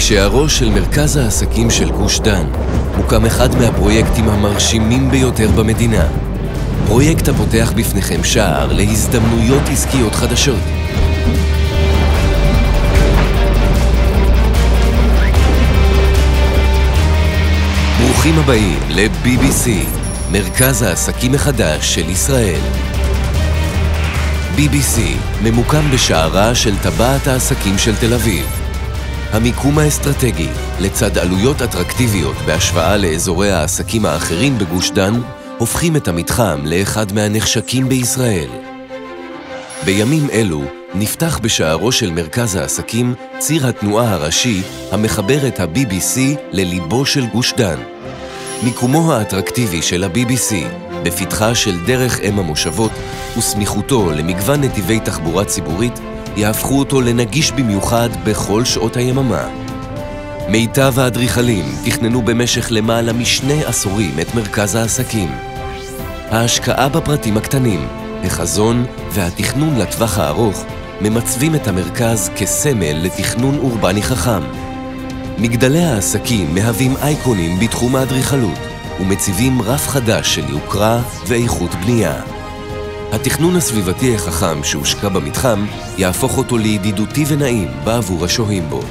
בשערו של מרכז העסקים של גוש דן מוקם אחד מהפרויקטים המרשימים ביותר במדינה. פרויקט הפותח בפניכם שער להזדמנויות עסקיות חדשות. ברוכים הבאים ל-BBC, מרכז העסקים החדש של ישראל. BBC ממוקם בשערה של טבעת העסקים של תל אביב. המיקום האסטרטגי, לצד עלויות אטרקטיביות בהשוואה לאזורי העסקים האחרים בגוש דן, הופכים את המתחם לאחד מהנחשקים בישראל. בימים אלו נפתח בשערו של מרכז העסקים ציר התנועה הראשי המחבר את ה-BBC לליבו של גוש דן. מיקומו האטרקטיבי של ה-BBC בפתחה של דרך אם המושבות וסמיכותו למגוון נתיבי תחבורה ציבורית יהפכו אותו לנגיש במיוחד בכל שעות היממה. מיטב האדריכלים תכננו במשך למעלה משני עשורים את מרכז העסקים. ההשקעה בפרטים הקטנים, החזון והתכנון לטווח הארוך ממצבים את המרכז כסמל לתכנון אורבני חכם. מגדלי העסקים מהווים אייקונים בתחום האדריכלות ומציבים רף חדש של יוקרה ואיכות בנייה. התכנון הסביבתי החכם שהושקע במתחם יהפוך אותו לידידותי ונעים בעבור השוהים בו.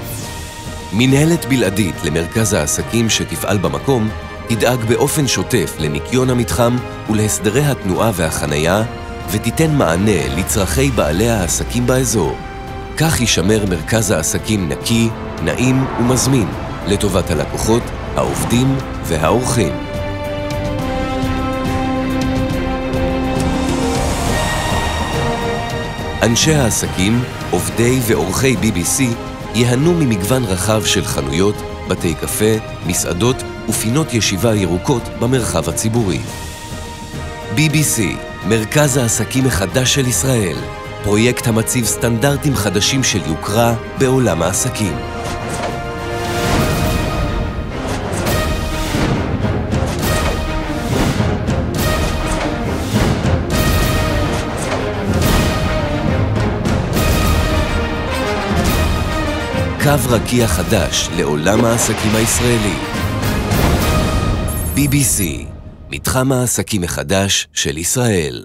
מנהלת בלעדית למרכז העסקים שתפעל במקום תדאג באופן שוטף לניקיון המתחם ולהסדרי התנועה והחנייה ותיתן מענה לצרכי בעלי העסקים באזור. כך יישמר מרכז העסקים נקי, נעים ומזמין לטובת הלקוחות, העובדים והאורחים. אנשי העסקים, עובדי ואורחי BBC ייהנו ממגוון רחב של חנויות, בתי קפה, מסעדות ופינות ישיבה ירוקות במרחב הציבורי. BBC, מרכז העסקים החדש של ישראל, פרויקט המציב סטנדרטים חדשים של יוקרה בעולם העסקים. קו רקיע חדש לעולם העסקים הישראלי. BBC, מתחם העסקים החדש של ישראל.